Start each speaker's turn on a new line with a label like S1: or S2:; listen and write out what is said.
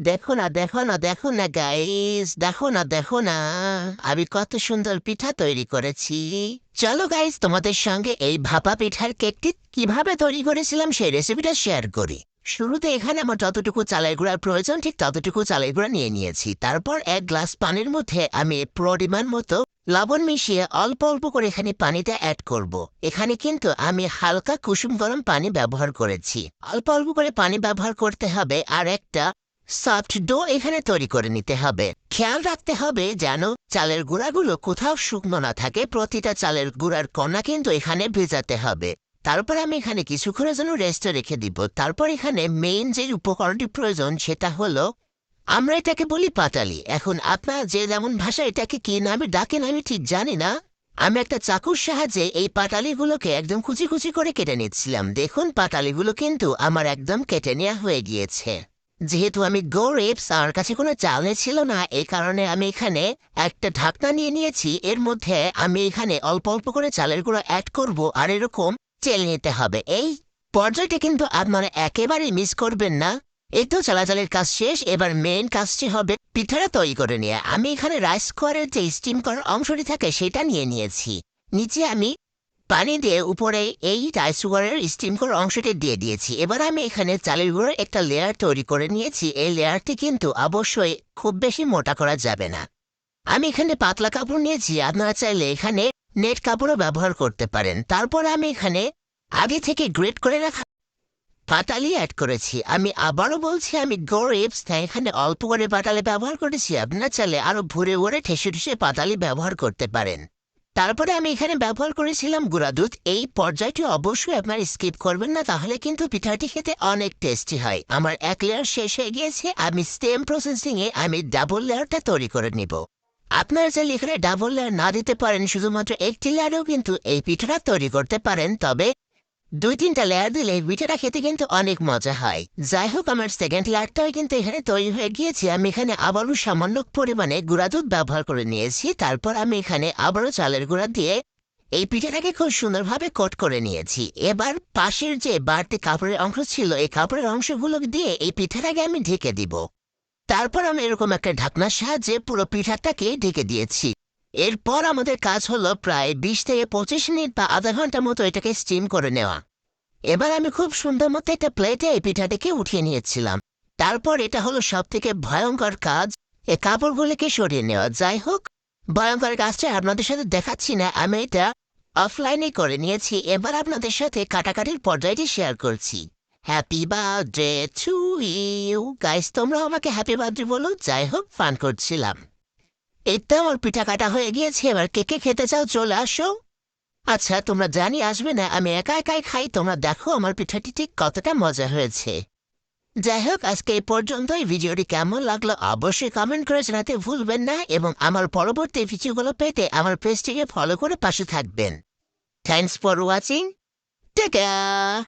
S1: দেখো না, দেখো না, দেখো না গাইস, দেখো না, দেখো না, আমি কত সুন্দর পিঠা তৈরি করেছি। চলো গাইস, তোমাদের সঙ্গে এই ভাপা পিঠার কেকটি কিভাবে তৈরি করেছিলাম সেই রেসিপিটা শেয়ার করি। শুরুতে এখানে আমার যতটুকু চালের গুঁড়ার প্রয়োজন ঠিক ততটুকু চালের গুঁড়া নিয়ে নিয়েছি। তারপর 1 গ্লাস পানির মধ্যে আমি পরিমাণ মতো লবণ মিশিয়ে অল্প অল্প করে এখানে পানিতে অ্যাড করব। এখানে কিন্তু আমি হালকা কুসুম গরম পানি ব্যবহার করেছি। অল্প অল্প করে পানি ব্যবহার করতে হবে। আর একটা সফট ডো এখানে তৈরি করে নিতে হবে। খেয়াল রাখতে হবে যেন চালের গুঁড়াগুলো কোথাও শুকনো না থাকে। প্রতিটা চালের গুঁড়ার কণা কিন্তু এখানে ভেজাতে হবে। তারপর আমি এখানে কিছুক্ষণের জন্য রেস্টে রেখে দিব। তারপর এখানে মেইন যে উপকরণটি প্রয়োজন সেটা হলো, আমরা এটাকে বলি পাটালি। এখন আপনার যে যেমন ভাষা এটাকে কি নামে ডাকেন আমি ঠিক জানি না। আমি একটা চাকুর সাহায্যে এই পাটালিগুলোকে একদম কুচি কুচি করে কেটে নিচ্ছিলাম। দেখুন পাটালিগুলো কিন্তু আমার একদম কেটে নেওয়া হয়ে গিয়েছে। যেহেতু আমি গরিব, আমার কাছে কোনো চালনি ছিল না, এই কারণে আমি এখানে একটা ঢাকনা নিয়ে নিয়েছি। এর মধ্যে আমি এখানে অল্প অল্প করে চালের গুঁড়ো অ্যাড করব আর এরকম চেলে নিতে হবে। এই পর্যায়টা কিন্তু আপনারা একেবারেই মিস করবেন না। এই তো চালাচালের কাজ শেষ। এবার মেইন কাজটি হবে পিঠাটা তৈরি করে নিয়ে। আমি এখানে রাইস কুকারের যে স্টিম করার অংশটি থাকে সেটা নিয়ে নিয়েছি। নিচে আমি পানি দিয়ে উপরে এই রাইস কুকারের স্টিম করার অংশটি দিয়ে দিয়েছি। এবার আমি এখানে চালের গুঁড়োর একটা লেয়ার তৈরি করে নিয়েছি। এই লেয়ারটি কিন্তু অবশ্যই খুব বেশি মোটা করা যাবে না। আমি এখানে পাতলা কাপড় নিয়েছি, আপনারা চাইলে এখানে নেট কাপড়ও ব্যবহার করতে পারেন। তারপর আমি এখানে আগে থেকে গ্রেট করে রাখা পাটালি অ্যাড করেছি। আমি আবারও বলছি আমি গরিব, তাই এখানে অল্প করে পাটালি ব্যবহার করেছি। আপনারা চাইলে আরো ভরে ভরে ঠেসে ঠেসে পাটালি ব্যবহার করতে পারেন। তারপরে আমি এখানে ব্যবহার করেছিলাম গুঁড়া দুধ। এই পর্যায়টি অবশ্যই আপনারা স্কিপ করবেন না, তাহলে কিন্তু পিঠাটি খেতে অনেক টেস্টি হয়। আমার 1 লেয়ার শেষ হয়ে গিয়েছে। আমি সেম প্রসেসিংয়ে আমি ডাবল লেয়ারটা তৈরি করে নিব। আপনারা চাইলে এখানে ডাবল লেয়ার না দিতে পারেন, শুধুমাত্র একটি লেয়ারেও কিন্তু এই পিঠাটা তৈরি করতে পারেন। তবে 2-3টা লেয়ার দিলে এই পিঠাটা খেতে কিন্তু অনেক মজা হয়। যাই হোক, আমার সেকেন্ড লেয়ারটাও কিন্তু এখানে তৈরি হয়ে গিয়েছে। আমি এখানে আবারও সামান্য পরিমাণে গুঁড়া দুধ ব্যবহার করে নিয়েছি। তারপর আমি এখানে আবারও চালের গুঁড়া দিয়ে এই পিঠাটাকে খুব সুন্দরভাবে কোট করে নিয়েছি। এবার পাশের যে বাড়তি কাপড়ের অংশ ছিল এই কাপড়ের অংশগুলো দিয়ে এই পিঠাটাকে আমি ঢেকে দিব। তারপর আমি এরকম একটা ঢাকনার সাহায্যে পুরো পিঠাটাকে ঢেকে দিয়েছি। এরপর আমাদের কাজ হলো প্রায় 20 থেকে 25 মিনিট বা আধা ঘন্টা মতো এটাকে স্টিম করে নেওয়া। এবার আমি খুব সুন্দর মতো একটা প্লেটে এই পিঠাটাকে উঠিয়ে নিয়েছিলাম। তারপর এটা হলো সব থেকে ভয়ঙ্কর কাজ, এই কাপড়গুলিকে সরিয়ে নেওয়া। যাই হোক, ভয়ঙ্কর কাজটা আপনাদের সাথে দেখাচ্ছি না, আমি এটা অফলাইনে করে নিয়েছি। এবার আপনাদের সাথে কাটাকাটির পর্যায়টি শেয়ার করছি। Happy birthday to you guys, তোমরা আমাকে হ্যাপি বার্থডে বলো। যাই হোক, ফান করছিলাম। এই তো আমার পিঠা কাটা হয়ে গিয়েছে। এবার কে কে খেতে চাও চলে আসো। আচ্ছা, তোমরা জানি আসবে না, আমি একা একাই খাই। তোমরা দেখো আমার পিঠাটি ঠিক কতটা মজা হয়েছে। যাই হোক, আজকে এই পর্যন্তই। ভিডিওটি কেমন লাগলো অবশ্যই কমেন্ট করে জানাতে ভুলবেন না, এবং আমার পরবর্তী ভিডিওগুলো পেতে আমার পেজটিকে ফলো করে পাশে থাকবেন। Thanks for watching. Take care.